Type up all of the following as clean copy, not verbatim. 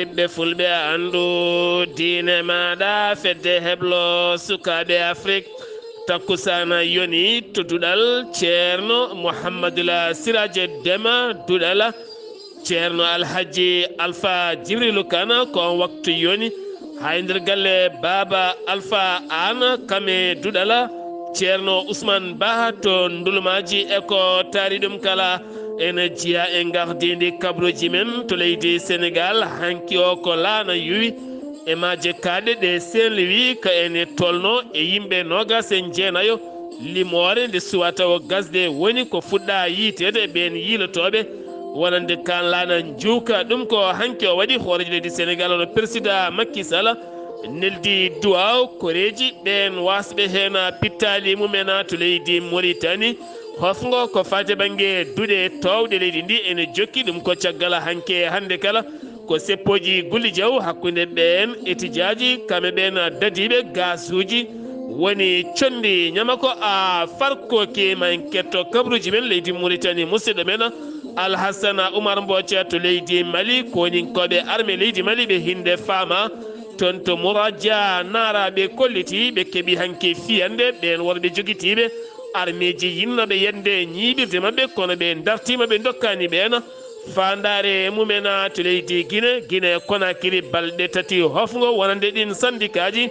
ɓiɓɓe fulɓe andu diine maɗa fedde heblo sukaɓe afrique takkusana yoni to duɗal ceerno mouhamadoula siraje dema duɗal ceerno alhaji alpha djibrilu kane ko on waktu yoni haydir galle baba alpha ana kame duɗala ceerno ousmane ba to ndulumaji eko taari ɗum kala ene jiya e gardidi kabruji men to leydi sénégal hanki o ko laana yuwi e maje kaɗe ɗe saint louis ka ene tolno e yimɓe nogas en jeenayo limore nde suwata o gasde woni ko fuɗɗa yiitede ɓen yiilotoɓe wonande kan laana juuka ɗum ko hanki o waɗi hooreji leydi sénégal ono président Macky Sall neldi duwaw koreji ɓen wasɓe hen pittali mumen to leydi Mauritanie hofgo ko fate banggue duuɗe towɗe leydi ndi ene jokki ɗum ko caggal hanke hande kala ko seppoji gulli diaw hakkude ɓen étudiaji kamɓe ɓen dadiɓe gasuji woni condi ñamako a farkoki ma en ketto kabruji men leydi Mauritanie musidɗo men alhassana oumar mbotia to leydi mali koninkoɓe armé leydi mali ɓe hinde fama toon to mouradia naraɓe kolliti ɓe keeɓi hanke fiyande ɓen worɓe joguitiɓe armeji yinnoɓe yende ñiɓirde mabɓe kono ɓe dartima ɓe dokkani ɓen fandare mumen to leydi guine konakiri balɗe tati hofgo wonande ɗin syndicat ji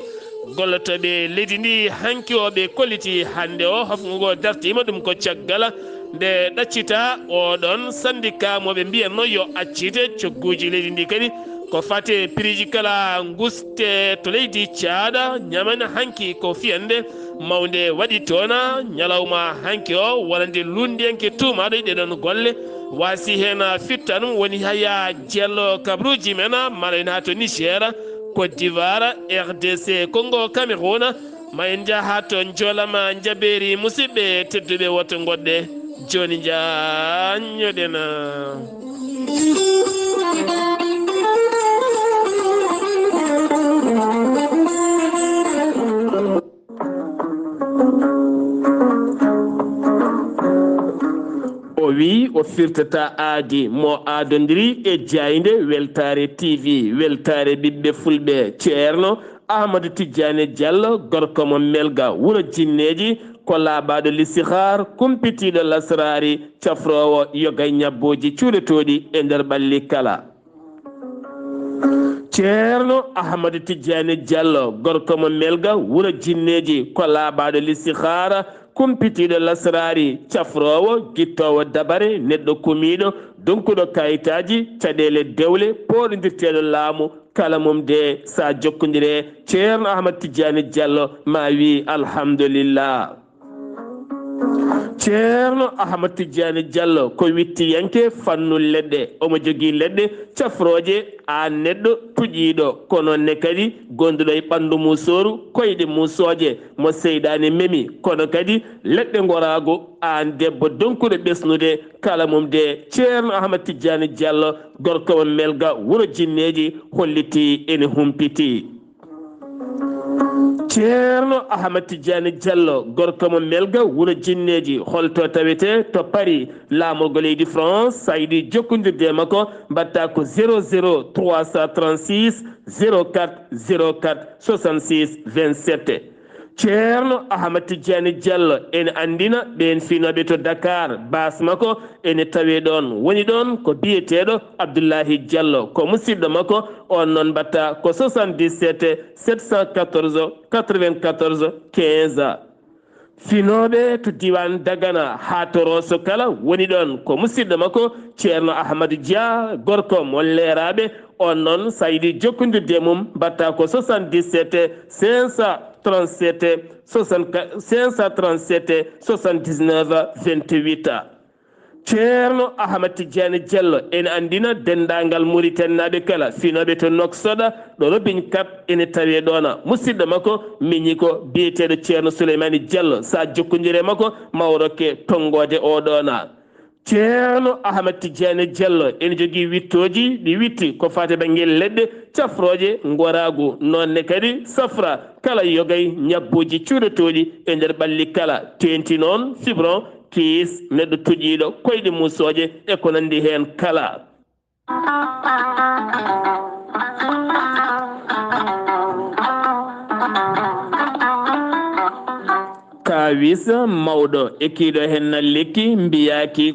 gollotoɓe leydi ndi hanki o ɓe kolliti hande o hofgogo dartima ɗum ko caggal nde ɗaccita oɗon syndicat moɓe mbiyanno yo accite cogguji leydi ndi kadi ko fate prix kala guste to leydi caada ñamana hanki ko fiyande mawde waɗi toona ñalawma hanki o wonande lundiyanke tumaɗo ɗeɗon golle wasi hen fittan woni haya jello kabruji men mara en ha to Niger Côte d'Ivoire RDC Congo Cameroun ma en jaha to jolama jaɓeri musidɓe tedduɓe woto goɗɗe joni jañoɗen o wi o firtata aadi mo aadodiri e jayde weltare tv weltare ɓiɓɓe fulɓe ceerno ahmadou tidiane diallo gorko mo melga wuuro jinneji ko laaɓaɗo listihar kumpitiɗo lasrari cafrowo yogay ñabboji cuuɗotoɗi e nder ɓalli kala ceerno ahmadou tidiane diallo gorko mo melga wuuro jinneji ko laaɓaɗo listihara kumpitiɗo lasrari cafrowo guittowo dabare neɗɗo kumiɗo donkuɗo kayitaji caɗele dewle poɗodirteɗo laamu kala mum de sa jokkodire ceerno ahmad tidiane diallo ma wi alhamdulillah ceerno ahmad tidiane diallo ko wittiyanke fannu leɗɗe omo jogui leɗɗe cafroje a neɗɗo tuƴiɗo kono ne kadi gonduɗo e ɓandu musoru koyɗe musoje mo seyɗani memi kono kadi leɗɗe gorago an debbo donkuɗo ɓesnude kala mum de ceerno ahmad tidiane diallo gorko mo melga wuuro jinneji holliti ene humpiti ceerno ahmad tidiane diallo gorko mo melga wuuro jinneji holto tawete to paris laamorgo leydi france sa yiɗi jokkodirde makko mbatta ko 00 336 04 04 66 27 ceerno ahmad tidiane diallo ene andina ɓen finoɓe to dakar bas makko ene tawe ɗon woni ɗon ko biyeteɗo abdoullahi diallo ko musidɗo makko on noon mbatta ko 77 714 94 15 finoɓe to diwan dagana ha to rosso kala woni ɗon ko musidɗo makko ceerno ahmadou dia gorko mo leeraɓe on noon sa yiɗi jokkodirde mum mbatta ko 77 537 79 28 ceerno ahmad tidiane diallo ene andina dendagal Mauritanie naɓe kala finoɓe to noksoɗa ɗo robin kat ene tawe ɗona musidɗo makko miñi ko biyeteɗo ceerno souleymani diallo sa jokkodire makko mawrokke tongode oɗona ceerno ahmad tidiane diallo ene jogui wittoji ɗi witti ko fate banggue leɗɗe cafroje goragu nonne kadi safra kala yogay ñabboji cuuɗotoɗi e nder ɓalli kala tenti noon fibron kiis neɗɗo tuƴiɗo koyɗe musoje e ko nandi hen kala kawis mawɗo ekkiɗo hen nalliki mbiyaki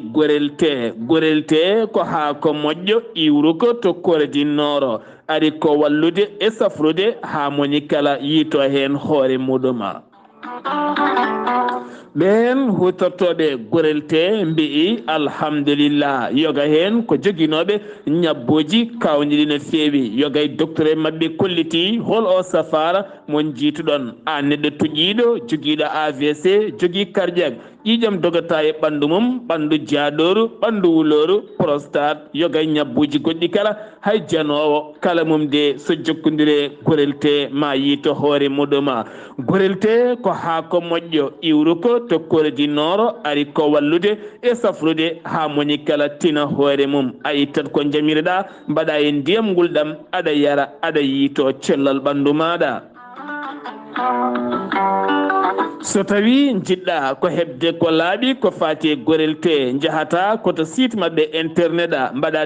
gorelte ko ha ko moƴƴo iwruko to koredinnooro ari ko wallude e safrude ha moni kala yiito hen hoore muɗuma ɓen hutortoɓe gorelte mbi'i alhamdulillah yoga hen ko joguinoɓe ñabboji kawniɗi no feewi yoga e docteur e mabɓe kolliti hol o safara mon jiituɗon a neɗɗo tuƴiɗo joguiɗo AVC jogui cardiaque ƴiƴam dogata e ɓandu mum ɓandu jaaɗoru ɓandu wuloru prostate yoga e ñabbuji goɗɗi kala hay janowo kala mum de so jokkodire gorelte ma yiito hoore muɗuma gorelte ko ha ko moƴƴo iwruko to koredinnooro ari ko wallude e safrude ha moni kala tina hoore mum a ittat ko jamireɗa mbaɗa e ndiyam ngulɗam aɗa yara aɗa yiito cellal ɓandu maɗa so tawi jiɗɗa ko hebde ko laaɓi ko fati gorelte jahata koto site mabɓe internet a mbaɗa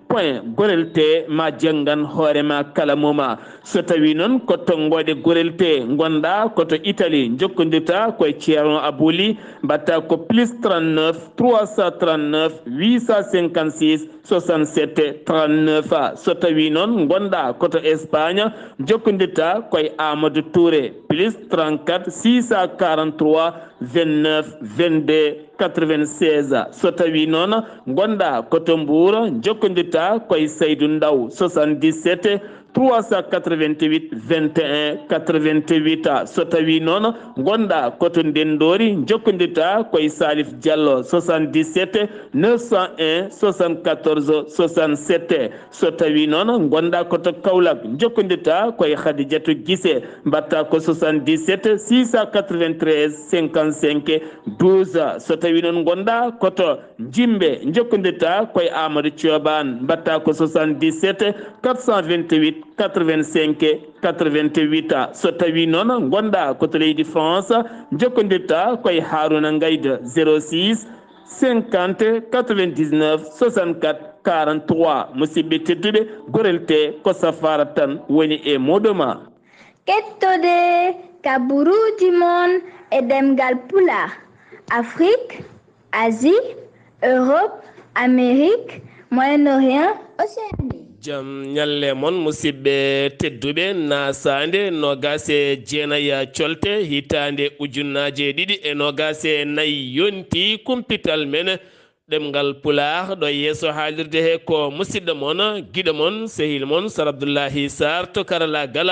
www.gorelte ma janggan hoorema kala muma so tawi noon ko tongoɗe gorelte gonɗa koto Italie jokkodirta koye ceerno Abouli mbatta ko plus 39 339 856 67 39 so tawi noon gonɗa koto Espagne jokkodirta koye Amadou Touré plus 34 643 29 22 96 so tawi noon gonɗa koto Mbour jokkodirta koye Seydou Ndaw 77 388 21 88 so tawi noon gonɗa koto Ndendori jokkodirta koye Salif Diallo 77 901 74 67 so tawi noon gonɗa koto Kaolack jokkodirta koye Khadidiatou Guissé mbatta ko 77 693 55 12 so tawi noon gonɗa koto Jimbe jokkodirta koye Amadou Thioban mbatta ko 77 428 85 88 so tawi noon gonɗa koto leydi France jokkodirta koye Harouna Ngayde 06 50 99 64 43 musidɓe tedduɓe gorelte ko safara tan woni e muɗuma kettode kaburuji mon e ɗemngal pulaar Afrique Asie Europe Amérique Moyen-Orient Océanie jam ñalle mon musidɓe tedduɓe naasaande nogase jeenaya colte hitande ujunnaje ɗiɗi e nogase nayyi yonti kumpital men ɗemngal pulaar ɗo yeeso haalirde he ko musidɗo mon giɗo mon sehil mon Sar Abdullaahi Saar to karalagal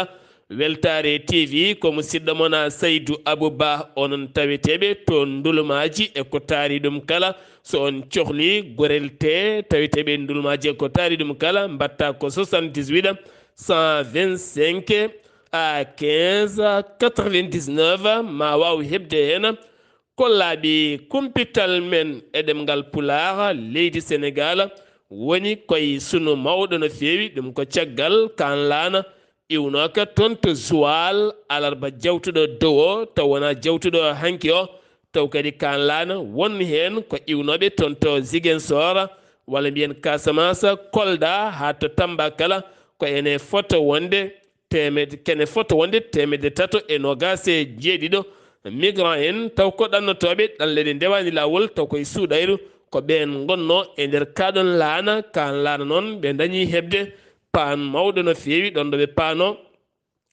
weltare TV ko musidɗo mon Saydou Abouba onon taweteɓe to ndulumaji e ko taari ɗum kala so on cohli gorelte taweteɓe ndulumaji e ko taari ɗum kala mbatta ko 78 125 à 15 99 ma waw hebde hen kollaɓi kumpital men e ɗemngal pulaar leydi Sénégal woni koye sunu mawɗo no feewi ɗum ko caggal kan laana iwnoka toon to Joal alarba jawtuɗo dow o taw wona jawtuɗo hanki o taw kadi kan laana wonni hen ko iwnoɓe toon to Ziguinchor walla mbiyen Casamance Kolda ha to Tamba kala ko ene fota wonde temedde tato e nogase jeeɗiɗo migrant en taw ko ɗannotoɓe ɗanleɗe ndewani lawol taw koye suuɗayru ko ɓen gonno e nder kaɗon laana kan laana noon ɓe dañi hebde paan mawɗo no feewi ɗon ɗo ɓe paano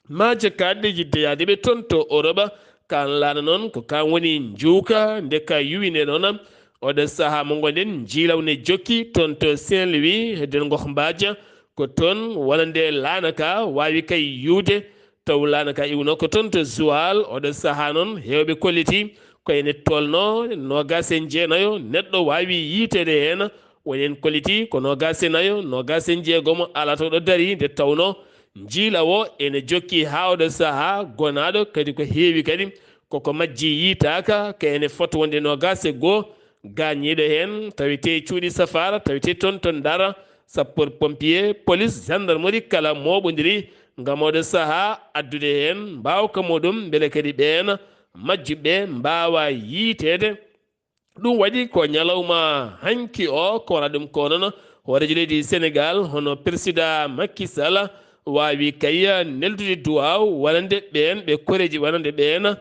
maaje kadde yiddeyade ɓe toon to Europe kan laana noon ko kan woni juuka nde ka yuwine noon oɗo saaha mo gonɗen jiilawne jokki toon to Saint-Louis e nder Gohmbadia ko toon wona nde laana ka wawi kay yuwde taw laana ka iwno ko toon to Joal oɗo saaha noon hewɓe kolliti ko ene tolno nogase jeenayo neɗɗo wawi yiitede hen wonen kolliti ko nogase nayo nogase jeegomo ala to ɗo dari nde tawno jiila o ene jokki ha oɗo saaha gonaɗo kadi ko heewi kadi koko majji yiitaka ka ene fota wonde nogase goho gañiɗo hen tawite cuuɗi safara tawite toon to Ndar sapeur pompier police gendarmerie kala moɓodiri gam oɗo saaha addude hen mbawka muɗum beele kadi ɓen majjuɓe mbawa yiitede ɗum waɗi ko ñalawma hanki o ko wona ɗum ko noon horejo leydi Sénégal hono président Macky Sall wawi kay neldude duwaw wonande ɓen ɓe koreji wonande ɓen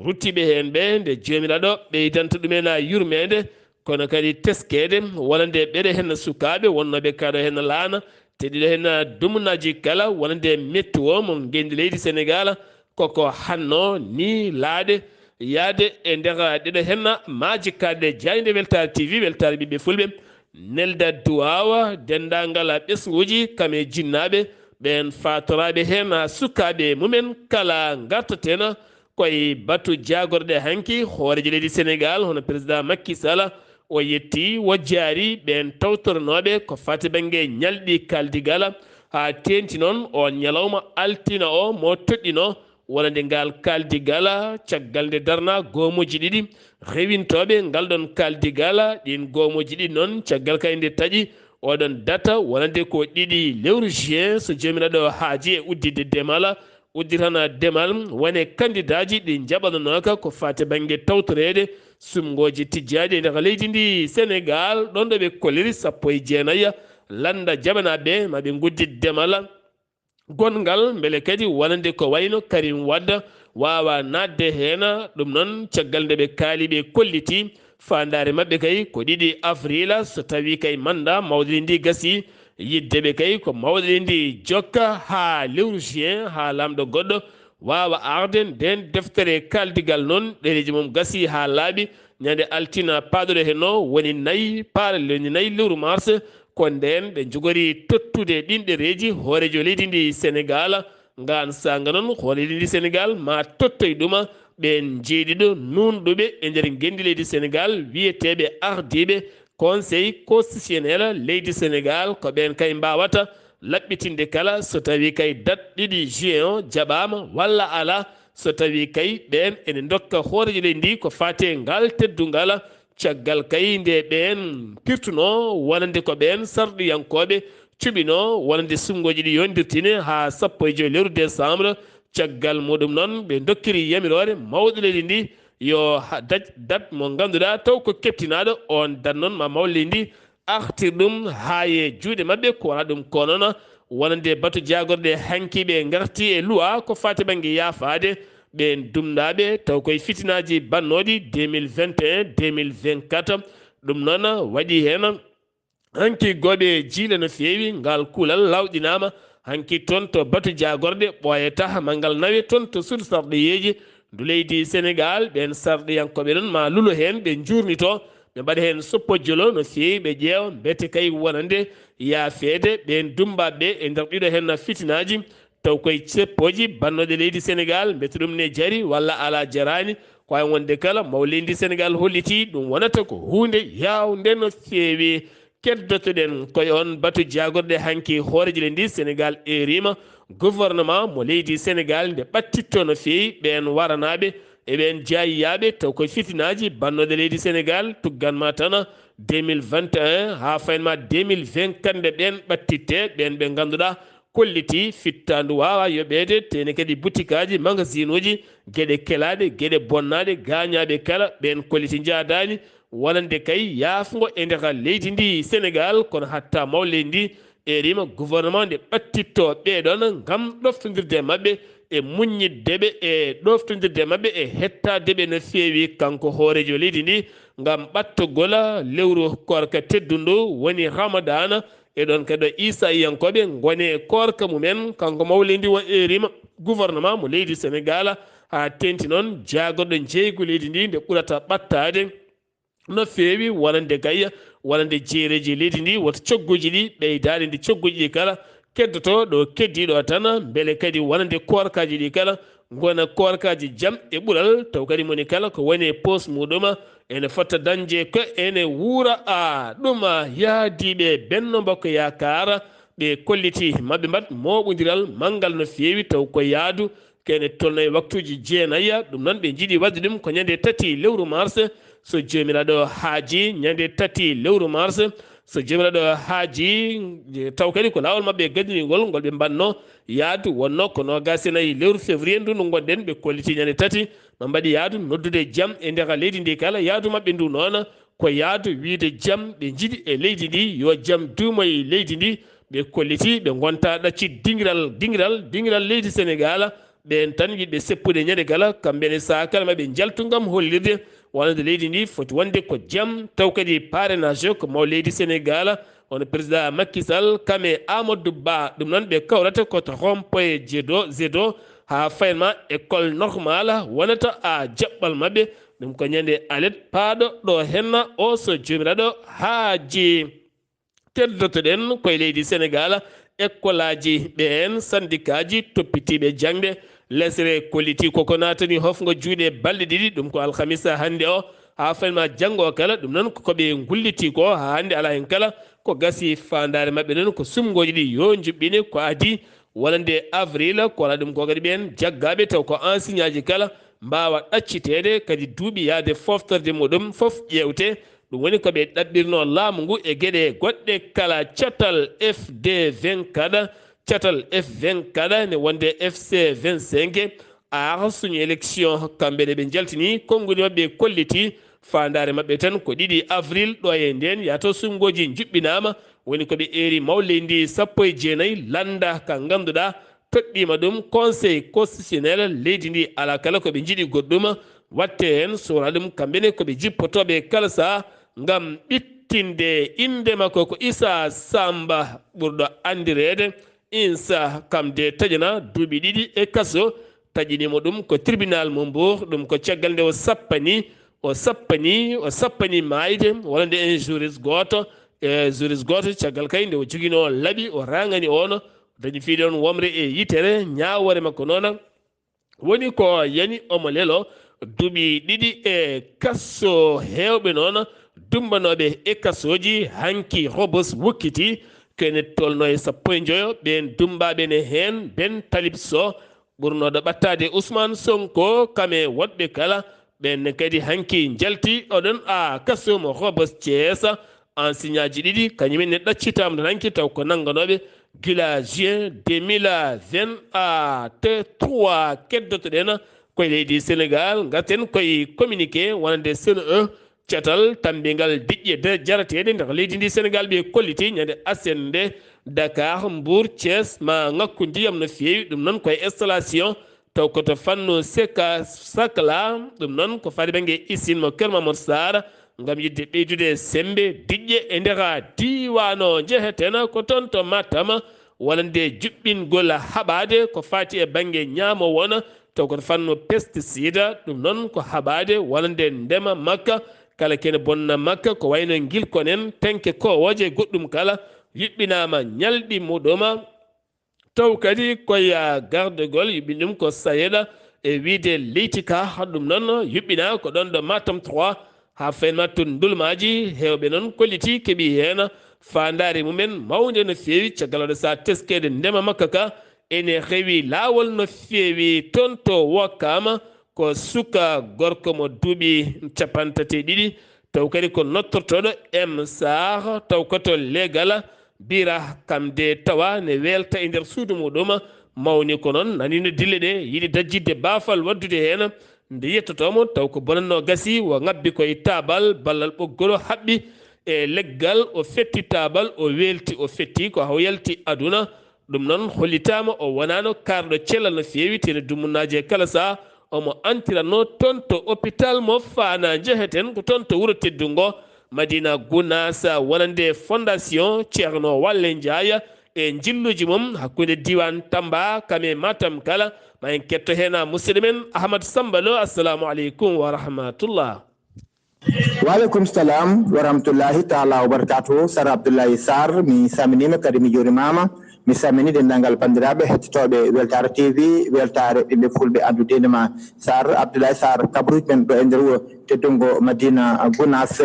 ruttiɓe hen ɓe nde jomiraɗo ɓeydanta ɗumen yurmede kono kadi teskede wonande ɓeɗe hen sukaɓe wonnoɓe kaɗo hen laana teɗiɗo hen dumnaji kala wonande metti o mo gendi leydi Sénégal koko hanno ni laaɗe yaade e nder ɗeɗo hen maaji kadde jayde Weltare TV Weltare ɓiɓɓe fulɓe nelda duwawa dendagal ɓesguji kame jinnaɓe ɓen fatoraɓe hen sukaɓe mumen kala gartatena koye batu jagorɗe hanki hoorejo leydi Sénégal hono président Macky Sall o yetti wo jaari ɓen tawtornoɓe ko fati banggue ñalɗi kaldigal ha tenti noon o ñalawma altina o mo toɗɗino wonande ngal kaldigal caggal nde darna gomuji ɗiɗi rewintoɓe ngal ɗon kaldigal ɗin gomuji ɗiɗi noon caggal kay nde taaƴi oɗon data wonande ko 2 lewru juin so jomiraɗo haaji e uddide demal udditana demal wone candidat ji ɗi jaɓanonoka ko fate banggue tawtorede sumgoji tijjaɗi e nder leydi ndi Sénégal ɗon ɗo ɓe kolliri 19 landa jaɓanaɓe maɓe guddit demal gongal beele kadi wonande ko wayno Karim Wade wawa nadde hen ɗum noon caggal nde ɓe kaali ɓe kolliti fandare mabɓe kay ko 2 avril so tawi kay manda mawɗi ndi gasi yiddeɓe kay ko mawɗi ndi jokka ha lewru juin ha lamɗo goɗɗo wawa arde nden deftere kaldigal noon ɗereji mum gasi ha laaɓi ñande altina paɗoɗo hen o woni 4 lewru mars ko nden ɓe jogori tottude ɗin ɗereji hoorejo leydi ndi Sénégal ngan sanga noon hoorejo ndi Sénégal ma tottoy ɗuma ɓen jeeɗiɗo nunɗuɓe e nder gendi leydi Sénégal wiyeteɓe ardiɓe conseil constitutionnel leydi Sénégal ko ɓen kay mbawata laɓɓitinde kala so tawi kay date 2 juin o jaɓama walla ala so tawi kay ɓen ene dokka hoorejo leydi ndi ko fate ngal teddungal caggal kay nde ɓen pirtuno wonande ko ɓen sarɗiyankoɓe cuɓino wonande sumgoji ɗi yondirtine ha 15 lewru décembre caggal muɗum noon ɓe dokkiri yamirore mawɗo leydi ndi yo date mo ganduɗa taw ko keptinaɗo on date noon ma mawɗo ndi artir ɗum ha e juuɗe mabɓe ko wona ɗum ko noon wonande batu jagorɗe hankiɓe garti e loi ko fati banggue yaafade ɓen dumɗaɓe taw koye fitinaji bannoɗi 2021 2024 ɗum noon waɗi hen hanki goɓe jiile no fewi ngal kuulal lawɗinama hanki toon to batu jagorɗe ɓoyata mangal nawe toon to suudu sarɗiyeji ndu leydi Sénégal ɓen sarɗiyankoɓe ɗon ma lulo hen ɓe jurnito ɓe mbaɗa hen soppojjolo no fewi ɓe ƴeewa mbete kay wonande yaafede ɓen dumbaɓe e nder ɗiɗo hen fitinaji taw koye ceppoji bannoɗe leydi Sénégal mbete ɗum ne jaari walla ala jarani ko way wonde kala maw leydi Sénégal holliti ɗum wonata ko hunde yawde no fewi keddotoɗen koye on batu jagorɗe hanki hoorejo leydi ndi Sénégal erima gouvernement mo leydi Sénégal nde ɓattitto no fewi ɓen waranaɓe eɓen jayiyaɓe taw koye fitinaji bannoɗe leydi Sénégal tugganma tan 2021 ha faynma 2024 nde ɓen ɓattitte ɓen ɓe ganduɗa kolliti fittandu wawa yoɓede tene kadi boutique aji magasin uji gueɗe kelaɗe gueɗe bonnaɗe gañaɓe kala ɓen kolliti jadani wonande kay yaafugo e nder leydi ndi Sénégal kono hatta maw leydi ndi e rima gouvernement nde ɓattitto ɓeɗon gam ɗoftodirde mabɓe e muññiddeɓe e ɗoftodirde mabɓe e hettadeɓe no fewi kanko hoorejo leydi ndi gam ɓattogola lewru korka teddundu woni Ramadana eɗon kadi Issa yankoɓe gone korka mumen kanko maw leydi wo erima gouvernement mo leydi Sénégal ha tenti noon jagorɗo jeygu leydi ndi nde ɓurata ɓattade no fewi wonande gayya wonande jeereji leydi ndi woto cogguji ɗi ɓeydade ndi cogguji ɗi kala keddoto ɗo keddiɗo tan beele kadi wonande korkaji ɗi kala gona korkaji jaam e ɓuural taw kadi moni kala ko woni poste muɗum ene fotta dañde ko ene wuura ɗum yaadiɓe Benno Bokk Yakar ɓe kolliti mabɓe mbat moɓodiral manggal no fewi taw ko yaadu kene tolno e waktuji jeenayya ɗum noon ɓe jiiɗi wadde ɗum ko ñande 3 lewru mars so jomiraɗo haaji ñande 3 lewru mars so jomiraɗo haaji taw kadi ko lawol mabɓe gadinigol ngol ɓe mbanno yaadu wonno ko 24 lewru février ndu ndu gonɗen ɓe kolliti ñande 3 ɓe mbaɗi yaadu noddude jaam e nder leydi ndi kala yaadu mabɓe ndu noon ko yaadu wiide jaam ɓe jiiɗi e leydi ndi yo jaam duumo e leydi ndi ɓe kolliti ɓe gonta ɗacci dingiral leydi sénégal ɓen tan yiɗɓe seppude ñande kala kamɓene saha kala maɓe jaltugam hollirde wonande leydi ndi foti wonde ko jaam taw kadi parrainage ko maw leydi sénégal on président Macky Sall kame Amadou Ba ɗum noon ɓe kawrata koto rond-point Zedo ha fayma école normale wonata a jaɓɓal maɓɓe ɗum ko ñande alet paaɗo ɗo henna o so jomiraɗo haaji teddotoɗen koye leydi sénégal école aji ɓen syndicat ji toppitiɓe jangde lesre kolliti koko natani hofgo juuɗe balɗe ɗiɗi ɗum ko alhamisa hande o ha fayma janggo kala ɗum noon koɓe gulliti ko ha hande ala hen kala ko gasi fandare mabɓe noon ko sumgoji ɗi yo juɓɓine ko adi wonande avril ko wala ɗum ko kadi ɓen jaggaɓe taw ko enseigne aji kala mbawa ɗaccitede kadi duuɓi yaade foftorde muɗum foof ƴewte ɗum woni koɓe ɗaɓɓirno laamu ngu e gueɗe goɗɗe kala catal fd 24 catal f24 ne wonde fc 25 arsuñu élection kamɓene ɓe jaltini konnguli mabɓe kolliti fandare mabɓe tan ko 2 avril ɗo e nden yato sumgoji juɓɓinama woni koɓe eri mawleydi 19 landa ka ganduɗa toɗɗima ɗum conseil constitutionnel leydi ndi ala kala koɓe jiiɗi goɗɗum watte hen sowra ɗum kamɓene koɓe jippotoɓe kala saha ngam ɓittinde inde makko ko Issa Samba ɓurɗo andirede insa kam de taƴana duuɓi 2 e kaso taƴinimo ɗum ko tribunal mo Mbour ɗum ko caggal nde o sappani mayde wonande en juriste goto caggal kay nde o joguino laaɓi o rangani ono dañi fiiɗe on womre e yitere ñawore makko noon woni ko yani omo lelo duuɓi 2 e kasso hewɓe noon dumbanoɓe e kassoji hanki robos wokkiti kene tolno e 15 ɓen dumbaɓe ne hen ben talib so ɓurnoɗo ɓattade Ousmane Sonko kame woɗɓe kala ɓenne kadi hanki jalti oɗon a kasso mo robos Thiès enseigne aji 2 kañumen ne ɗaccitama ɗon hanki taw ko nangganoɓe gila juin 2023 keddotoɗen koye leydi Sénégal gaten koye communiqué wonande CNE catal tambingal diƴƴe jarateɗe nder leydi ndi Sénégal ɓe kolliti ñande asende Dakar Mbour Thiès ma ngakku ndiyam no feewi ɗum noon koye installation taw koto fannu sakla ɗum noon ko fadi banggue usine mo Keur Mamadou Sar ngam yidde ɓeydude sembe diƴƴe e ndera diwano jeheten ko toon to Matam wonande juɓɓingol haɓade ko fati e banggue ñaamo wona taw koto fannu pesticide ɗum noon ko haɓade wonande ndema makka kala kene bonna makka ko wayno gilkonen tenke kowoje goɗɗum kala yuɓɓinama ñalɗi muɗum taw kadi koye gardegol yuɓɓin ɗum ko sayeɗa e wiide leytika ɗum noon yuɓɓina ko ɗon ɗo Matam 3 ha fayma toon dulmaji hewɓe noon kolliti keeɓi hen fandare mumen mawde no feewi caggal waɗa sa teskede ndema makka ka ene heewi lawol no feewi toon to wokkama ko suka gorko mo duuɓi 32 taw kadi ko nottortoɗo M Sar taw koto legal bira kam de tawa ne welta e nder suudu muɗum mawni ko noon nanino dille ɗe yiɗi dajjidde baafal waddude hen nde yettotomo taw ko bonanno gasi o ngabbi koye tabal ballal ɓoggol haɓɓi e leggal o fetti tabal o welti o fetti ko haw yalti aduna ɗum noon hollitama o wonano karɗo cellal no feewi tene dumunnaji e kala saha omo antiranno toon to hôpital mo Fana jeheten ko toon to wuuro teddungo Madina Gounass wonande fondation ceerno Walle Ndiaye e jilluji mum hakkude diwan Tamba kame Matam kala ma en ketto hen musidɗo men Ahmad Samba Lo assalamu aleykum wa rahmatullah. Waleykum salam wa rahmatullahi taala wa barakatuhu. Sar Abdullaahi Saar mi saminima kadi mi jurimama mi samini denndangal bandiraɓe hettotoɓe Weltare TV weltare ɓiɓɓe fulɓe andudenema Sar Abdullaahi Saar kabruji men ɗo e nder wuro teddungo Madina Gounass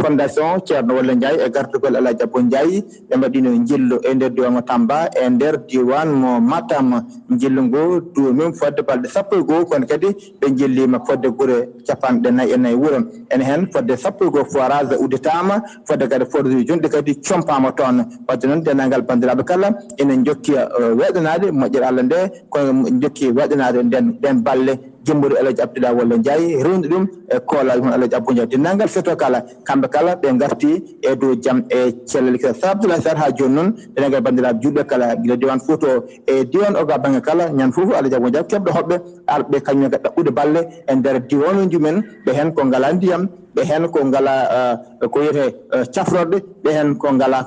fondation ceerno Walle Ndiaye e gartugol Alaji Abbo Ndiaye ɓe mbaɗino jillu e nder diwan mo Tamba e nder diwan mo Matam jillu ngu duumim fodde balɗe 11 kono kadi ɓe jillima fodde guure 44 wuuro ene hen fodde 11 forage udditama fodde kadi forage jonɗi kadi compama toon wadde noon denndangal bandiraɓe kala enen jokki weɗanade moƴƴere Allah nde kono jokki weɗanade nden balle jemburu Alaji Abdoulaye Walla Ndiaye rewndi ɗum e koolal mon Alaji Abou Ndiaye denndangal feto kala kamɓe kala ɓe garti e dow jaam e cellal kala sa Abdoulaye Saar ha joni noon denndangal bandiraɓe julɓe kala guila diwan Fouto e diwan oga banggue kala ñan fof Alaji Abou Ndiaye keɓɗo hoɓɓe arɓe kañumen ka ɗaɓɓude balle e nder diwanuji men ɓe hen ko ngala ndiyam ɓe hen ko ngala ko wiyete cafrorde ɓe hen ko ngala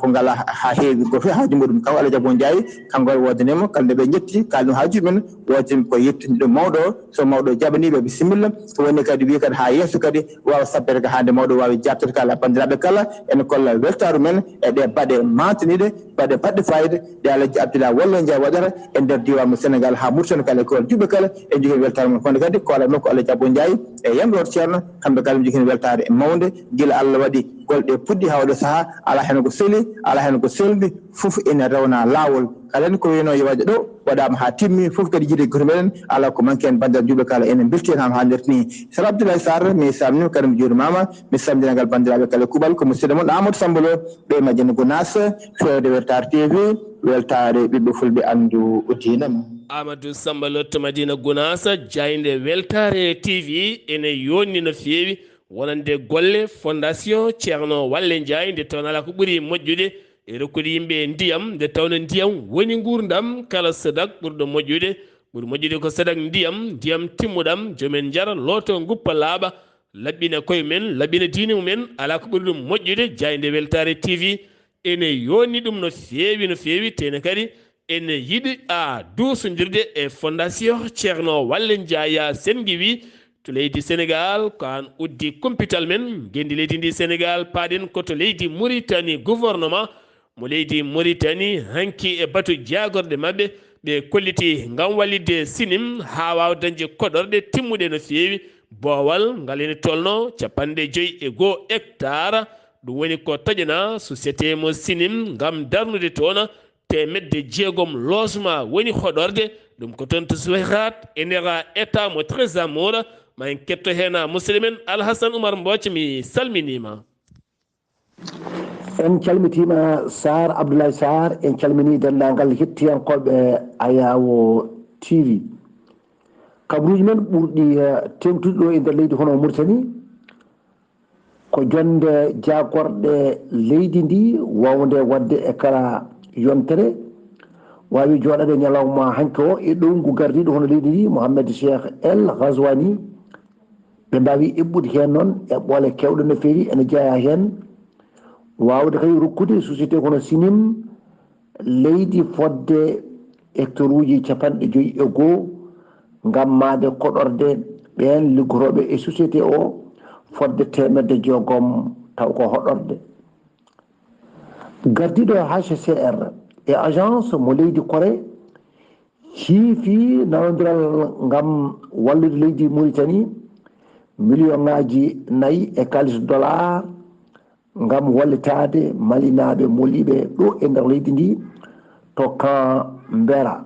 ha heewi goto fof haaju muɗum kaw Alaji Abou Ndiaye kanko waɗi wodanima kamɓe ɓe jetti kalno haaju men wodimi ko yettinde ɗum mawɗo o so mawɗo o jaɓaniɓe bisimilla so woni kadi wi kadi ha yesso kadi wawa sabbere ka hande mawɗo wawi jabtade kala bandiraɓe kala ene kolla weltaru men e ɗe baɗe mantaniɗe baɗɗe fayida ɗe Alaji Abdoulaye Walla Ndiaye waɗata e nder diwan mo Sénégal ha Mauritanie kala e kowal juɓɓe kala e jogui weltaru men fonde kadi koala nokku Alaji Abou Ndiaye e yamɗoto ceerno kamɓe kala ɓe jogui weltare e mawde guila Allah waɗi golɗe puɗɗi ha waɗo saaha ala hen ko seeli ala hen ko seldi foof ene rewna lawol kala en ko wino yo waɗe ɗo waɗama ha timmi foof kadi jiiɗe goto meɗen ala ko manque en bandiraɓe juɓɓe kala enen belti hen ha nder ni Sara Abdoulaye Saar mi salminima kadi mi juurimama mi salminigal bandiraɓe kala kuuɓal ko musidɗo moon Amadou Samba Lo ɓe majjene Gounass fewde Weltare TV weltare ɓiɓɓe fulɓe andu dinama Amadou Samba Lo to Madina Gounass jayde Weltare TV ene yonni no feewi wonande golle fondation ceerno Walla Ndiaye nde tawno ala ko ɓuuri moƴƴude e rokkude yimɓe ndiyam nde tawno ndiyam woni gurdam kala sadak ɓurɗo moƴƴude ko sadak ndiyam timmuɗam jomen jara looto guppa laaɓa laɓɓina koye men laɓɓina diine mumen ala ko ɓuuri ɗum moƴƴude jayde Weltare TV ene yonni ɗum no feewi tene kadi ene yiɗi a duusodirde e fondation ceerno Walla Ndiaye sengi wi to leydi Sénégal ko an uddi Kumpital men gendi leydi ndi Sénégal paaɗen koto leydi Mauritanie gouvernement mo leydi Mauritanie hanki e batu jagorde mabɓe ɓe kolliti ngam wallide sinim ha wawa dañde koɗorɗe timmuɗe no feewi boowal ngal ene tolno 51 hectare ɗum woni ko taƴana société mo sinim ngam darnude toon temedde jeegom losma woni hoɗorde ɗum ko toon to suwahat e nder état mo très amour ma en ketto hen musidɗo men Alhassane Oumar Mbocco mi salminima en calmitima Sar Abdoulaye Saar en calmini dendagal hettiyankoɓe Ayawo TV kabaruji men ɓurɗi tengtude ɗo e nder leydi hono Mauritanie ko jonde jagorɗe leydi ndi wawde wadde e kala yontere wawi joɗade ñalawma hanke o e ɗowngu gardiɗo hono leydi ndi Mouhamed Cheikh El Ghazouani ɓe mbawi eɓɓude hen noon e ɓoole kewɗe no feewi ene jeeya hen wawde kay rokkude société kono sinim leydi fodde hectare uji 51 ngam made koɗorde ɓen liggotoɓe e société o fodde 100 taw ko hoɗorde gardiɗo HCR e agence mo leydi Corée hiifi nawdiral ngam wallude leydi Mauritanie million ngaji 4 e kalis dollar ngam wallitade malinaɓe moliɓe ɗo e nder leydi ndi to kan Mbera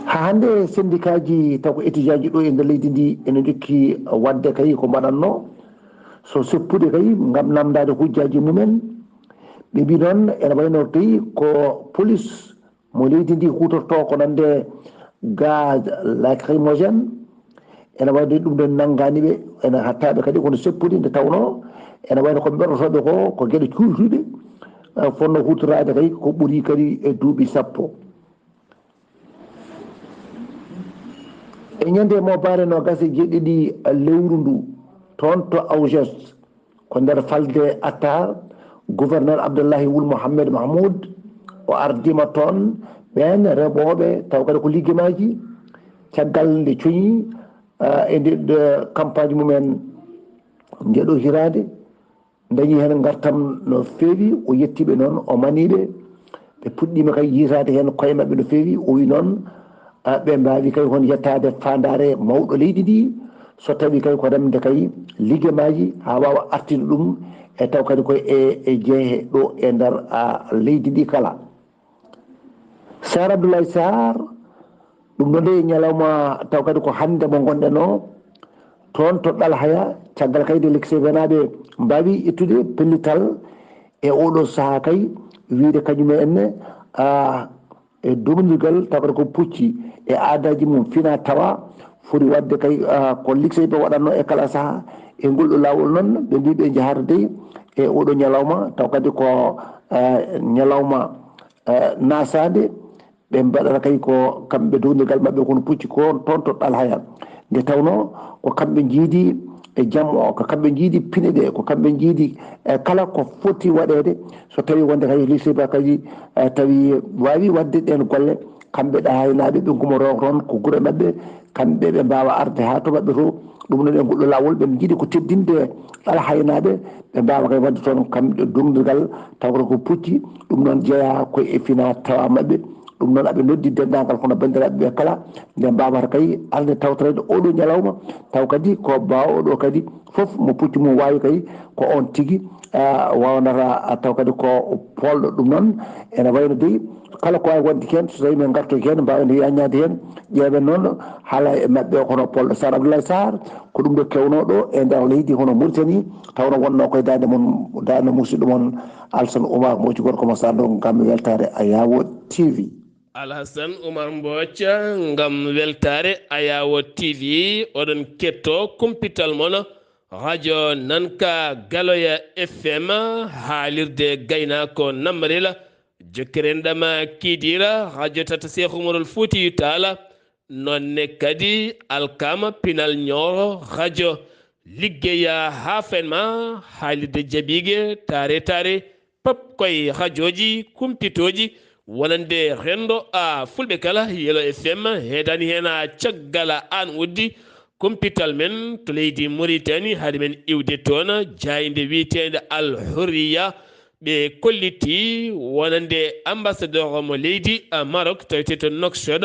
ha hande syndicat ji taw ko étudiant ji ɗo e nder leydi ndi ene jokki wadde kay ko mbaɗanno so seppude kay ngam namdade hujjaji mumen ɓe mbi noon ene wayno tawi ko police mo leydi ndi hutorto ko nande gaz lacrymogène ene wayde ɗum ɗon nangganiɓe ene hattaɓe kadi kono seppude nde tawno ene wayno ko ɓertotoɓe ko gueɗe cuutuɗe fonno hutorade kay ko ɓuuri kadi e duuɓi 10 e ñande mo bare no gase jeeɗiɗi lewru ndu toon to August ko nder falde Attar gouverneur Abdullaahi Wul Mohammed Mahmoud o ardima toon ɓen remoɓe taw kadi ko liggemaji caggal nde coñi e nde campagne mumen ndeɗo hirade dañi hen gartam no feewi o yettiɓe noon o maniɓe ɓe puɗɗima kay yitade hen koye mabɓe no feewi o wi noon ɓe mbawi kay hon yettade fandare mawɗo leydi ndi so tawi kay ko remde kay liggemaji ha wawa artide ɗum e taw kadi koye e jeehe ɗo e nder leydi ndi kala Sar Abdoulaye Saar ɗum ɗo nde ñalawma taw kadi ko hande mo gonɗen o toon to ɗal haya caggal kayde leksivenaɓe mbawi ittude pellital e oɗo saaha kay wiide kañum enne e dumdigal tawata ko pucci e aadaji mum fina tawa foti wadde kay ko liggey ɓe waɗatno e kala saaha e ngolɗo lawol noon ɓe mbi ɓe jahata dey e oɗo ñalawma taw kadi ko ñalawma naasaande ɓe mbaɗata kay ko kamɓe dumdigal mabɓe kono pucci ko toon to ɗalhaya nde tawno ko kamɓe jiidi e jam o ko kamɓe jiidi pine ɗe ko kamɓe jiidi kala ko foti waɗede so tawi wonde kay lycée ba kadi tawi wawi wadde ɗen golle kamɓe ɗahaynaɓe ɓe gumoro toon ko guure mabɓe kamɓe ɓe mbawa arde ha to mabɓe to ɗum noon e goɗɗo lawol ɓe jiiɗi ko teddinde ɗalhaynaɓe ɓe mbawa kay wadde toon kamɓe dumdugal tawata ko pucci ɗum noon jeeya koye fina tawa mabɓe ɗum noon aɓe noddi dendagal kono bandiraɓe ɓe kala nde mbawata kay alde tawtorede oɗo ñalawma taw kadi ko bawɗo kadi foof mo pucci mum wawi kay ko on tigui wawnata taw kadi ko polɗo ɗum noon ene wayno dey kala ko wawi wonde hen so tawi min gartoy hen mbawen yañade hen ƴeeɓen noon haala e mabɓe kono polɗo Sar Abdullaahi Saar ko ɗum ɗo kewnoɗo e nder leydi hono Mauritanie tawno wonno koye dande musidɗo moon Alsan Oumar moƴƴi gorko mo sarɗo gam weltare Ayawo TV. Alhasan Oumar Mbocca ngam weltare Ayawo TV oɗon ketto Kumpital mono radio nanka Galoya FM haalirde gaynako nammarela jokkeren ɗama kiidira radio tata Cheikh Oumarul Fouti Talla nonne kadi alkama pinal ñooro radio liggeya ha fenma haalirde jaɓigue tare pop koye radioji kumpitoji wonande rendo a fulɓe kala Yelo FM heedani hen a caggala an woddi Kumpital men to leydi Mauritanie haade men iwde toon jayde wiyetede Al Hurriya ɓe kolliti wonande ambassadeur mo leydi Maroc taweteto Nouakchott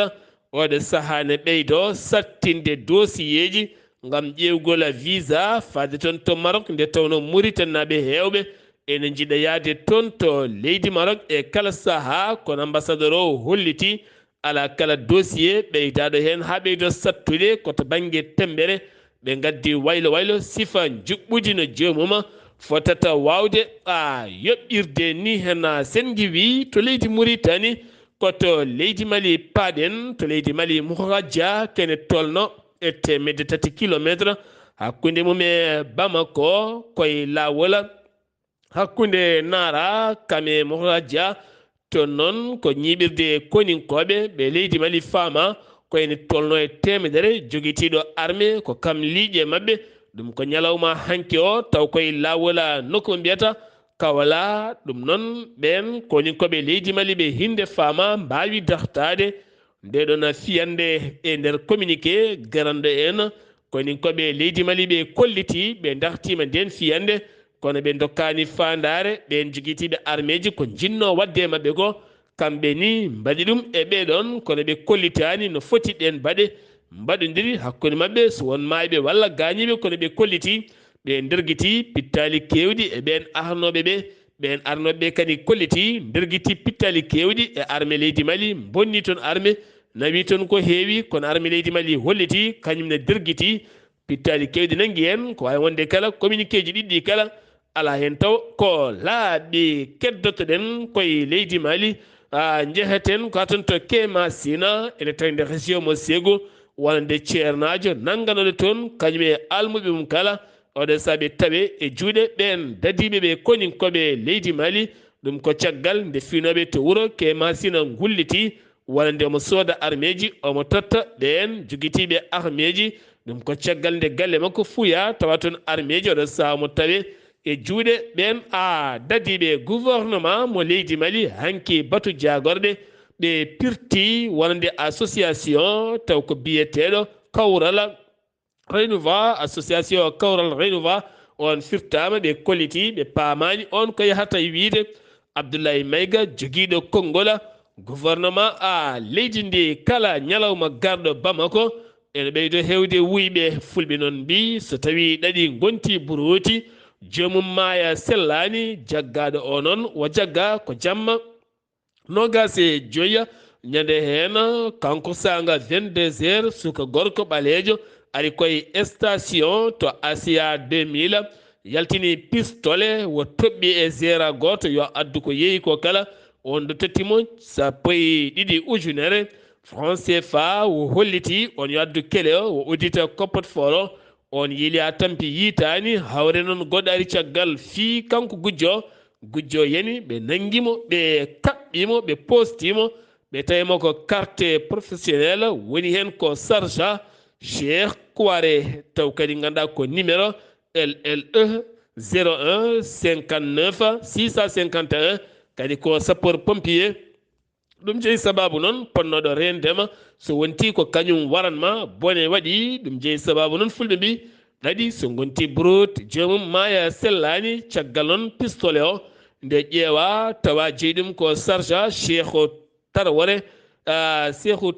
oɗo saaha ne ɓeydo sattinde dossier ji gam ƴewgol visa fade toon to Maroc nde tawno Mauritanie naɓe hewɓe ene jiiɗa yaade toon to leydi Maroc e kala saaha kono ambassadeur o holliti ala kala dossier ɓeydaɗo hen ha ɓeydo sattude koto banggue tembere ɓe gaddi waylo sifa juɓɓudi no joomum fotata wawde yoɓɓirde ni hen sengi wi to leydi Mauritanie koto leydi Mali paaɗen to leydi Mali Mouradja kene tolno e 3 kilométre hakkude mum e Bamako koye lawol hakkude Nara kame Mouradja to noon ko ñiɓirde koninkoɓe ɓe leydi Mali faama koyene tolno e 100 joguitiɗo armé ko kam liiƴe mabɓe ɗum ko ñalawma hanki o taw koye lawol nokku mbiyata Kawala ɗum noon ɓen koninkoɓe leydi Mali ɓe hinde faama mbawi dartade ndeɗon fiyande e nder communiqué garanɗo en koninkoɓe leydi Mali ɓe kolliti ɓe dartima nden fiyande kono ɓe dokkani fandare ɓen joguitiɓe arméji ko jinno wadde mabɓe ko kamɓe ni mbaɗi ɗum e ɓeɗon kono ɓe kollitani no foti ɗen baɗe mbaɗodiri hakkude mabɓe so won mayɓe walla gañiɓe kono ɓe kolliti ɓe nderguiti pittali kewɗi e ɓen arnoɓeɓe ɓen arnoɓeɓe kadi kolliti nderguiti pittali kewɗi e armé leydi Mali bonni toon armé nawi toon ko heewi kono armé leydi Mali holliti kañum ne derguiti pittali kewɗi nanggui hen ko wawi wonde kala communiqué ji ɗiɗɗi kala ala hen taw ko laaɓi keddotoɗen koye leydi Mali jeeheten ko aton to Kema Sina ene tawi nde région mo Ségo wonande ceernajo nangganoɗo toon kañum e almuɓe mum kala oɗo saaɓe tawe e juuɗe ɓen dadiɓe ɓe koninkoɓe leydi Mali ɗum ko caggal nde finoɓe to wuuro Kema Sina gulliti wonande omo sooda arméji omo totta ɓen joguitiɓe arméji ɗum ko caggal nde galle makko fuuya tawa toon arméji oɗo saha mo tawe e juuɗe ɓen dadiɓe gouvernement mo leydi Mali hanki batu jagorɗe ɓe pirti wonande association taw ko biyeteɗo Kawral Renouva association Kawral Renouva on firtama ɓe kolliti ɓe paamani on ko yahata wiide Abdullahi Mayga joguiɗo konngol gouvernement leydi ndi kala ñalawma garɗo Bamako ene ɓeydo hewde wuyɓe fulɓe noon mbi so tawi ɗaɗi gonti buroti jomum maya sellani jaggaɗo o noon wo jagga ko jamma nogase joya ñande hen kanko sanga 22 heures suka gorko ɓalejo ari koye station to Asia 2000 yaltini pistole wo toɓɓi e gera goto yo addu ko yeehi ko kala on ɗo tottimo sappo e ɗiɗi ujunere franc CFA o holliti on yo addu kele o o uddita coppot foro on yili a tampi yitani hawre noon goɗɗo ari caggal fii kanko gujjo yani ɓe nangimo ɓe kaɓɓimo ɓe postimo ɓe tawimo ko carte professionnel woni hen ko sarja cheikh kouare taw kadi ganduɗa ko numéro LLE 01 59 651 kadi ko sapeur pompier ɗum jeeyi sababu noon ponnoɗo rendema so wonti ko kañum waranma bone waɗi ɗum jeeyi sababu noon fulɓe mbi ɗaɗi so gonti brut jomum maya sellani caggal noon pistolet o nde ƴeewa tawa jeeyi ɗum ko sarja cheikhu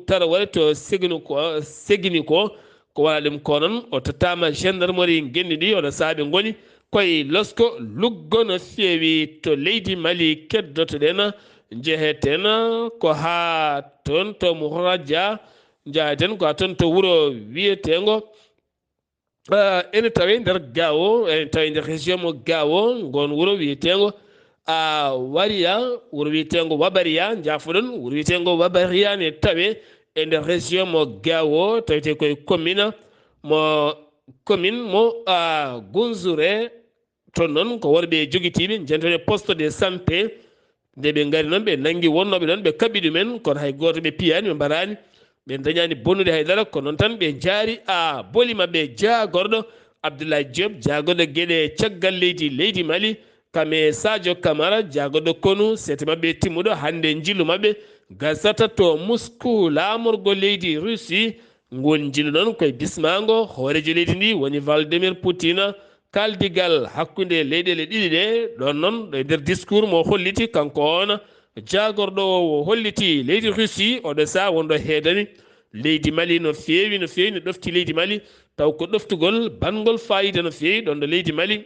tarawore to segini ko wala ɗum ko noon o tottama gendarmerie genni ɗi oɗo saaɓe goni koye losko luggo no feewi to leydi Mali keddotoɗen jeheten ko ha toon to mo horadia jahaten ko ha toon to wuuro wiyetengo ene tawe nder gawo ene tawe nder région mo gawo gon wuuro wiyetengo wariya wuuro wiyetengo wabariya jafoɗon wuuro wiyetengo wabariya ne tawe e nder région mo gawo tawete koye commune mo Gunzure toon noon ko worɓe jogitiɓe jentone poste de santé nde ɓe gari noon ɓe nangui wonnoɓe ɗon ɓe kaɓɓi ɗumen kono hay goto ɓe piyani ɓe mbarani ɓe dañani bonnude haydara ko noon tan ɓe jaari booli mabɓe jagorɗo Abdullaahi Diop jagorɗo gueɗe caggal leydi Mali kame Sadio Camara jagorɗo konu sete mabɓe timmuɗo hande jillu mabɓe gasata to Moscou lamorgo leydi Russie ngon jillu noon koye bismago hoorejo leydi ndi woni Vladimir Poutine kaldigal hakkude leyɗele ɗiɗi ɗe ɗon noon e nder discours mo holliti kanko on jagorɗo o holliti leydi Russie oɗo sa wonɗo heedani leydi Mali no feewi no ɗofti leydi Mali taw ko ɗoftugol bangol fayida no feewi ɗon ɗo leydi Mali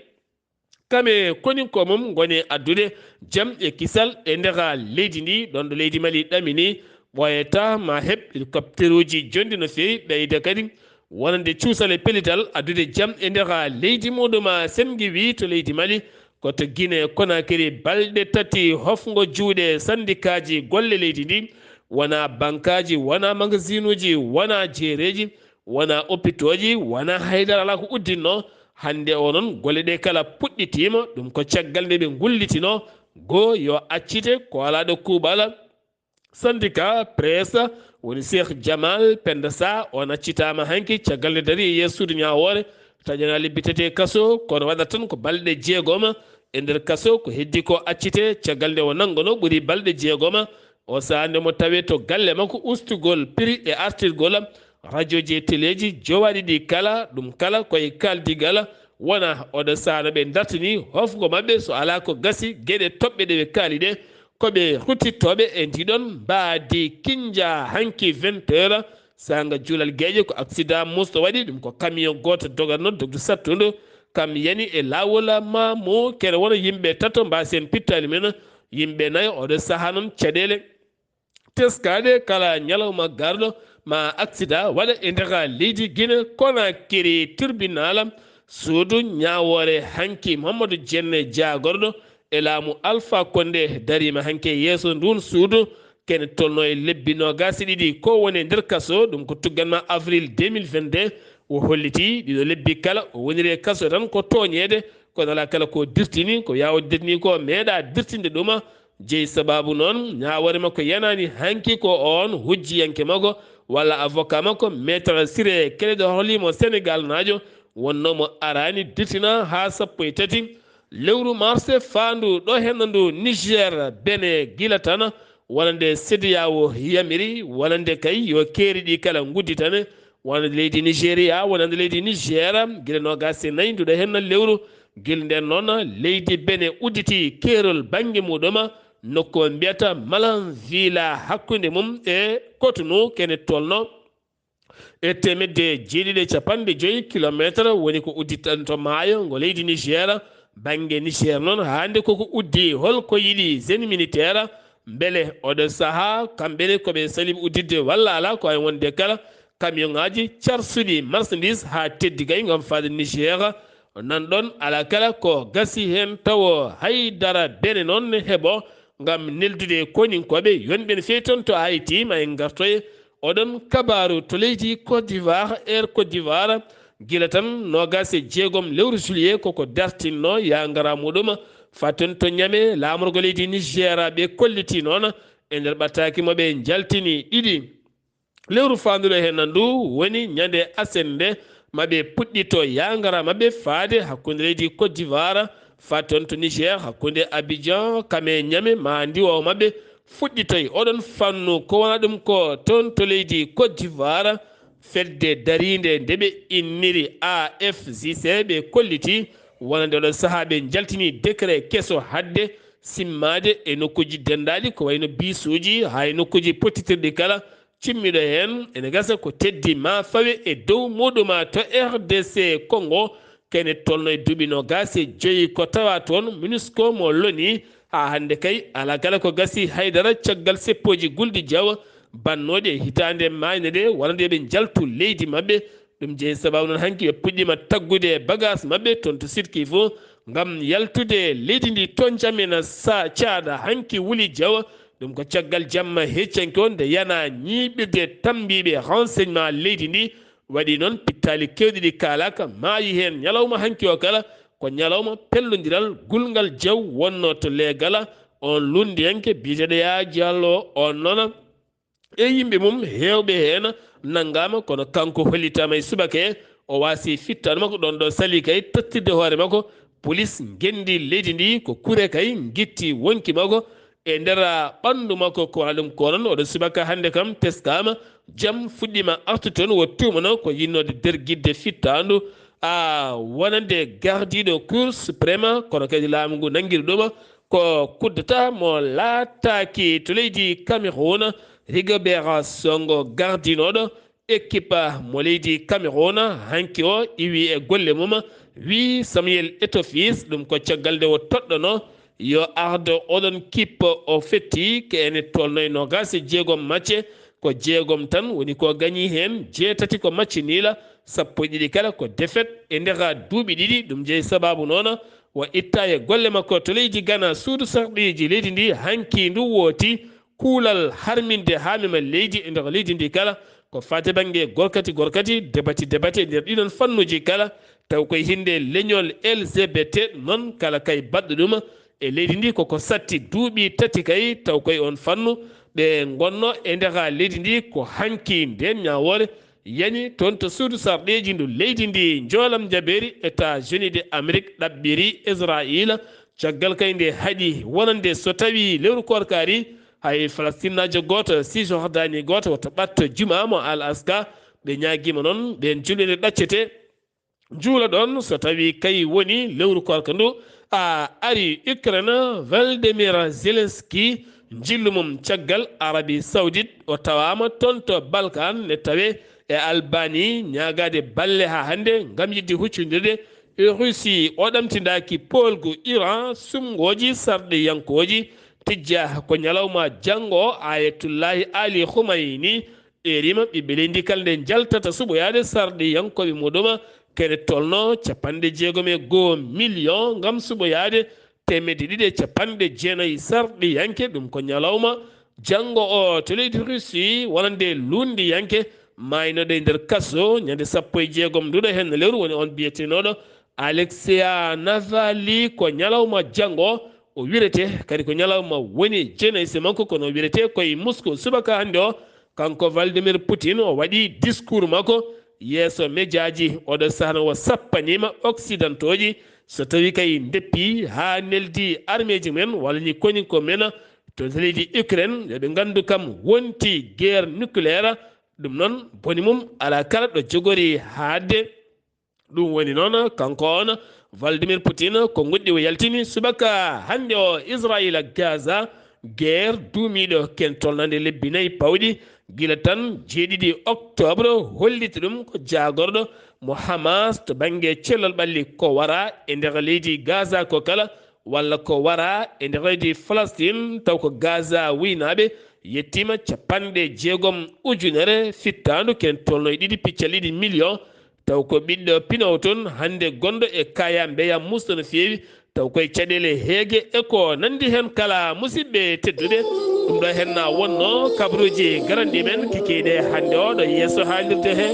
kame koninko mum goni addude jaam e kisal e nder leydi ndi ɗon ɗo leydi Mali ɗamini ɓoyata ma heɓ hélicoptère uji jondi no feewi ɓeyda kadi wonande cuusal e pellital addude jaam e nder leydi muɗum semgi wi to leydi Mali koto Guinée Conakry balɗe tati hofgo juuɗe syndicat ji golle leydi ndi wona bankaji wona magasin uji wona jeereji wona hôpitaux ji wona haydara ala ko uddinno hande o noon golle ɗe kala puɗɗitima ɗum ko caggal nde ɓe gullitino go yo accite ko alaɗo kuuɓala syndicat presse woni Cheikh Jamal Penda Sa on accitama hanki caggal nde dari e yeesude ñawore taƴana libbitete kaso kono waɗat tan ko balɗe jeegoma e nder kaso ko heddi ko accite caggal nde o nangono ɓuuri balɗe jeegoma o sahande mo tawe to galle makko ustugol prix e artirgol radio ji e téléji jowaɗi ɗi kala ɗum kala koye kaldigal wona oɗo sahano ɓe dartini hofgo mabɓe so ala ko gasi gueɗe toɓɓe ɗe ɓe kaali ɗe koɓe ruttittoɓe e ndiɗon mbaadi kinja hanki 20 heures sanga juulal gueƴe ko accident musto waɗi ɗum ko camion goto dogatno dogdu sattudu kam yani e lawol mamo kene wona yimɓe tato mbasen pittali men yimɓe nayyo oɗo saaha noon caɗele teskade kala ñalawma garɗo ma accident waɗa e nder leydi Guinée Conakry tribunal suudu ñawore hanki Mamadou Dienne jagorɗo e laamu Alpha Condé darima hanke yeeso ndun suudu kene tolno e lebbi nogas ɗiɗi ko woni nder kaso ɗum ko tugganma avril 2022 o holliti ɗiɗo lebbi kala o woniri e kaso tan ko toñede kono ala kala ko dirtini ko yawo dirtini ko meeɗa dirtinde ɗuma jeeyi sababu noon ñawore makko yanani hanki ko on hujjiyanke makko walla avocat makko maître Siré Kélédo holimo Sénégal najo wonnomo arani dirtina ha sappo e tati lewru mars fandu ɗo hennandu Niger bene gila tan wonande CEDEAO yamiri wonande kay yo keeri ɗi kala gudditane wonande leydi Nigéria wonande leydi Niger gila nogas e nayyi nduɗo henna lewru gil nden noon leydi bene udditi keerol banggue muɗum nokko mbiyata Malanville hakkude mum e Cotonou kene tolno e temedde jeeɗiɗi e capanɗe 5 kilométre woni ko udditanto maayo ngo leydi Niger banggue Niger noon hande koko uddi holko yiiɗi jeune militaire beele oɗo saaha kamɓene koɓe saliɓe uddidde walla ala ko ay wonde kala camion ngaji carsuɗi marchandise ha teddi gay gam faade Niger nan ɗon ala kala ko gasi hen taw haydara bene noon heeɓo ngam neldude koninkoɓe yonɓe feewi toon to Haïti ma en gartoye oɗon kabaru to leydi Côte d'Ivoire Côte d'Ivoire gila tan nogas e jeegom lewru juillet koko dartinno ya ngara muɗum fatten to ñame lamorgo leydi Nigéria ɓe kolliti noon e nder ɓattaki moɓe jaltini ɗiɗi lewru fanduɗo hen ndu woni ñande asende maɓe puɗɗito yangara maɓe faade hakkude leydi Côte d'Ivoire faton to Niger hakkude Abidjan kame ñame ma ndiwo maɓe fuɗɗitoy oɗon fannu ko wona ɗum ko toon to leydi Côte d'Ivoire fedde darinde ndeɓe inniri AFJC ɓe kolliti wonande oɗon saaha ɓe jaltini décret kesso hadde simmade e nokkuji dendaɗi ko wayno bisuji hay nokkuji pottitirɗi kala cimmiɗo hen ene gasa ko teddi ma fawe e dow muɗuma to RDC Congo kene tolno e duuɓi nogas e joyi ko tawa toon MONUSCO mo loni ha hande kay ala kala ko gasi haydara caggal seppoji gulɗi diaw bannoɗe hitande mayne de wonande ɓe jaltu leydi mabɓe ɗum jeeyi sababu noon hanki ɓe puɗɗima taggude bagage mabɓe toon to sirki fo ngam yaltude leydi ndi toon jamena sa caada hanki wuli diaw ɗum ko caggal jamma heccanke on nde yana ñiɓirde tambiɓe renseignement leydi ndi waɗi noon pittali kewɗi ɗi kalaka maayi hen ñalawma hanki o kala ko ñalawma pellodiral gulngal jaw wonno to leegala on lundiyanke biyeteɗo Ya Diallo on noon e yimɓe mum hewɓe hen nanggama kono kanko hollitama e subaka o wasi fittade makko ɗon ɗo sali kay tattirde hoore makko police gendi leydi ndi ko kure kay guitti wonki makko e nder ɓandu makko ko wona ɗum ko noon oɗo subaka hande kam teskama jaam fuɗɗima artu toon wo tumano ko yinnode derguidde fittandu wonande gardiɗo cour suprême kono kadi laamu ngu nanguiri ɗuma ko kuddata mo laataki to leydi Cameroun Rigobert Songo gardinoɗo équipe mo leydi Cameroun hanki o iwi e golle mum wi Samuel Eto'o fils ɗum ko caggal nde o toɗɗono yo ardo oɗon kippe o fetti ko ene tolno e nogas e jeegom matche ko jeegom tan woni ko gañi hen jeetati ko match nila sappo e ɗiɗi kala ko défaite e nder duuɓi ɗiɗi ɗum jeeyi sababu noon o itta e golle makko to leydi Ghana suudu sarɗiji leydi ndi hanki ndu wooti kuulal harminde hamima leydi e nder leydi ndi kala ko fate banggue gorkati debati e nder ɗiɗon fannuji kala taw koye hinde leñol LGBT noon kala kay baɗɗo ɗum e leydi ndi koko satti duuɓi tati kay taw koye on fannu ɓe gonno e nder leydi ndi ko hanki nden ñawore yani toon to suudu sarɗeji ndu leydi ndi joolam jaɓeri États-Unis de Amérique ɗaɓɓiri Israël caggal kay nde haaɗi wonande so tawi lewru korkari hay falastinajo goto cisjordanie goto woto ɓatto juma mo Al Aqsa ɓe ñaguima noon ɓen julɓe nde ɗaccete juula ɗon so tawi kay woni lewru korka ndu ari Ukraine Volodymyr Zelensky jillu mum caggal Arabie Saoudite o tawama toon to Balkan ne tawe e Albanie ñagade balle ha hande ngam yidde huccodirde e Russie o ɗamtidaki polgu Iran sumgoji sarɗe yankoji tijja ko ñalawma janggo Ayatullahi Ali Khamenei e rima ɓiɓɓe leydi kala nde jaltata suɓoyade sarɗe yankoɓe muɗum kene tolno 61 million ngam suɓoyade 250 sarɗi yanke ɗum ko ñalawma janggo o to leydi Russie wonande lundi yanke maynoɗo e nder kaso ñande 16 nduɗo hen lewru woni on biyetenoɗo Alexei Navalny ko ñalawma janggo o wirete kadi ko ñalawma woni jenayse makko kono wirete koye Moscou subaka hande o kanko Vladimir Poutine o waɗi discours makko yeeso médiaji oɗo sahna o sappanima occidentoji so tawi kay deppi ha neldi arméji men walla ni koninko men to leydi Ukraine yoɓe gandu kam wonti guerre nucléaire ɗum noon boni mum ala kala ɗo jogori haadde ɗum woni noon kanko on Vladimir Poutine ko goɗɗi o yaltini subaka hande o Israël Gaza guerre duumiɗo ken tolnande lebbi nayyi pawɗi gila tan 7 octobre holliti ɗum ko jagorɗo mo Hamas to banggue cellal ɓalli ko wara e nder leydi Gaza ko kala walla ko wara e nder leydi Palestine taw ko Gaza winaɓe yettima 60 fittandu ken tolno e 2,2 million taw ko ɓiɗɗo pinowo toon hande gonɗo e kaya mbeya musto no fewi taw koye caɗele heege e ko nandi hen kala musidɓe tedduɗe ɗum ɗo henna wonno kabaruji garanɗi men kikiɗe hannde o ɗo yesso haalirde he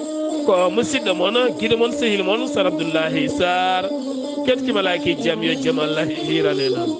ko musidɗo moon guiɗo moon sehil moon Sar Abdullaahi Saar ketkimalaki jaam yo jaam Allah hirane noon